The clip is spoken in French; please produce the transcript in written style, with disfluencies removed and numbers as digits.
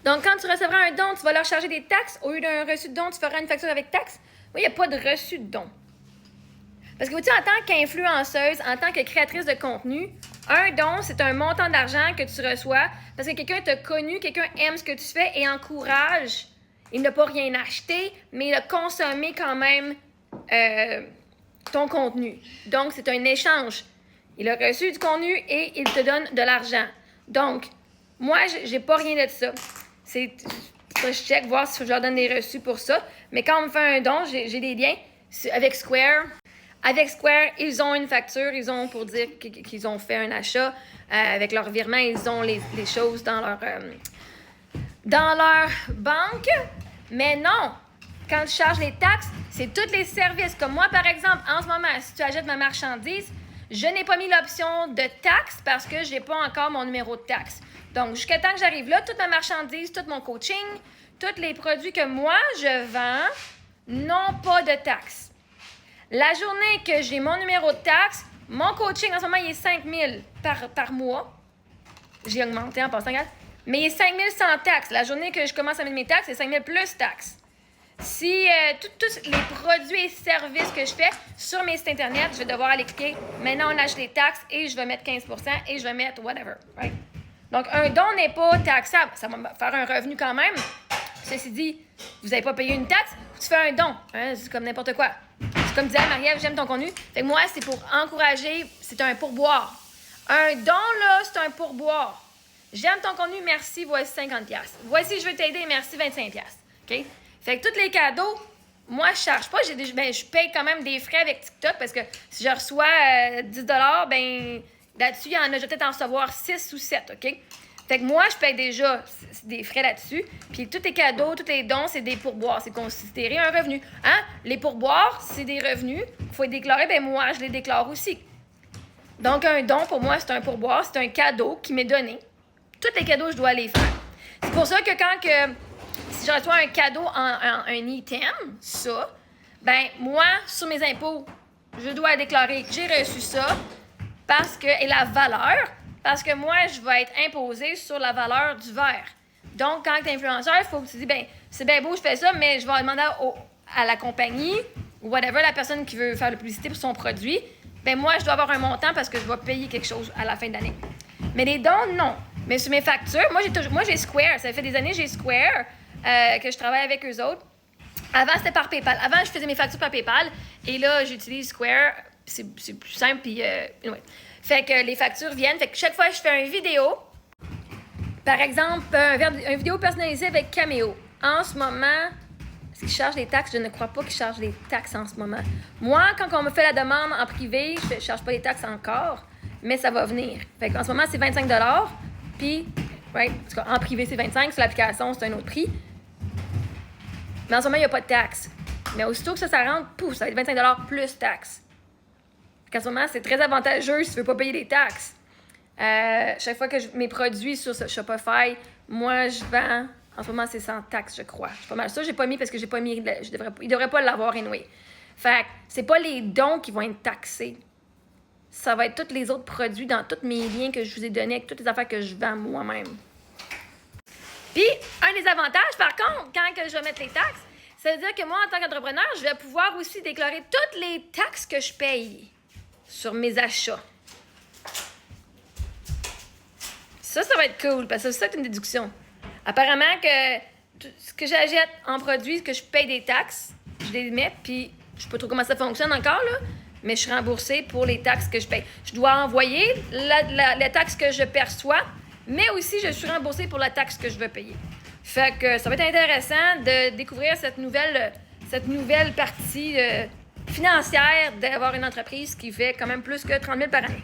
Donc, quand tu recevras un don, tu vas leur charger des taxes. Au lieu d'un reçu de don, tu feras une facture avec taxes. Oui, il n'y a pas de reçu de don. Parce que, vous en tant qu'influenceuse, en tant que créatrice de contenu, un don, c'est un montant d'argent que tu reçois parce que quelqu'un t'a connu, quelqu'un aime ce que tu fais et encourage. Il n'a pas rien acheté, mais il a consommé quand même ton contenu. Donc, c'est un échange. Il a reçu du contenu et il te donne de l'argent. Donc, moi, j'ai pas rien de ça. Je check, voir si je leur donne des reçus pour ça. Mais quand on me fait un don, j'ai des liens avec Square. Avec Square, ils ont une facture, ils ont pour dire qu'ils ont fait un achat. Avec leur virement, ils ont les choses dans leur banque. Mais non! Quand tu charges les taxes, c'est tous les services. Comme moi, par exemple, en ce moment, si tu achètes ma marchandise, je n'ai pas mis l'option de taxe parce que je n'ai pas encore mon numéro de taxe. Donc, jusqu'à temps que j'arrive là, toute ma marchandise, tout mon coaching, tous les produits que moi, je vends, n'ont pas de taxe. La journée que j'ai mon numéro de taxe, mon coaching, en ce moment, il est 5 000 par mois. J'ai augmenté en passant, mais il est 5 000 sans taxe. La journée que je commence à mettre mes taxes, c'est 5 000 plus taxes. Si tous les produits et services que je fais sur mes sites Internet, je vais devoir aller cliquer « Maintenant, on achète les taxes » et je vais mettre 15 % et je vais mettre whatever. Right? Donc, un don n'est pas taxable. Ça va me faire un revenu quand même. Ceci dit, vous n'avez pas payé une taxe, tu fais un don. Hein? C'est comme n'importe quoi. C'est comme disait Marie-Ève, j'aime ton contenu. Fait que moi, c'est pour encourager, c'est un pourboire. Un don, là, c'est un pourboire. J'aime ton contenu, merci, voici 50$. Voici, je veux t'aider, merci, 25$. OK? Fait que tous les cadeaux, moi, je charge pas. Je paye quand même des frais avec TikTok parce que si je reçois 10$, ben là-dessus, il y en a, je vais peut-être en recevoir 6 ou 7, OK? Fait que moi, je paye déjà des frais là-dessus. Puis tous les cadeaux, tous les dons, c'est des pourboires. C'est considéré un revenu. Hein? Les pourboires, c'est des revenus. Il faut les déclarer. Ben moi, je les déclare aussi. Donc, un don, pour moi, c'est un pourboire. C'est un cadeau qui m'est donné. Tous les cadeaux, je dois les faire. C'est pour ça que si je reçois un cadeau un item, ça, ben moi, sur mes impôts, je dois déclarer que j'ai reçu ça et la valeur, parce que moi, je vais être imposée sur la valeur du verre. Donc, quand tu es influenceur, il faut que tu dis, ben c'est bien beau, je fais ça, mais je vais demander à la compagnie ou whatever, la personne qui veut faire la publicité pour son produit, ben moi, je dois avoir un montant parce que je dois payer quelque chose à la fin de l'année. Mais les dons, non. Mais sur mes factures, moi, j'ai Square. Ça fait des années que j'ai Square, que je travaille avec eux autres. Avant, c'était par PayPal. Avant, je faisais mes factures par PayPal. Et là, j'utilise Square. C'est plus simple. Puis, anyway. Fait que les factures viennent. Fait que chaque fois que je fais une vidéo, par exemple, une vidéo personnalisée avec Cameo. En ce moment, est-ce qu'ils chargent les taxes? Je ne crois pas qu'ils chargent les taxes en ce moment. Moi, quand on me fait la demande en privé, je ne charge pas les taxes encore, mais ça va venir. Fait qu'en ce moment, c'est 25$. Puis, right, en privé, c'est 25$. Sur l'application, c'est un autre prix. Mais en ce moment, il n'y a pas de taxes. Mais aussitôt que ça rentre, pouf, ça va être 25$ plus taxes. En ce moment, c'est très avantageux si tu ne veux pas payer les taxes. Chaque fois que mes produits sur Shopify, moi, je vends. En ce moment, c'est sans taxe, je crois. Je suis pas mal sûre. J'ai pas mis parce que j'ai pas mis. Il ne devrait pas l'avoir anyway. Fait que c'est pas les dons qui vont être taxés. Ça va être tous les autres produits dans tous mes liens que je vous ai donnés avec toutes les affaires que je vends moi-même. Puis, un des avantages, par contre, quand je vais mettre les taxes, ça veut dire que moi, en tant qu'entrepreneur, je vais pouvoir aussi déclarer toutes les taxes que je paye sur mes achats. Ça va être cool, parce que c'est une déduction. Apparemment que ce que j'achète en produit, que je paye des taxes, je les mets, puis je sais pas trop comment ça fonctionne encore, là, mais je suis remboursée pour les taxes que je paye. Je dois envoyer la taxe que je perçois, mais aussi je suis remboursée pour la taxe que je veux payer. Fait que ça va être intéressant de découvrir cette nouvelle partie financière d'avoir une entreprise qui fait quand même plus que 30 000 par année.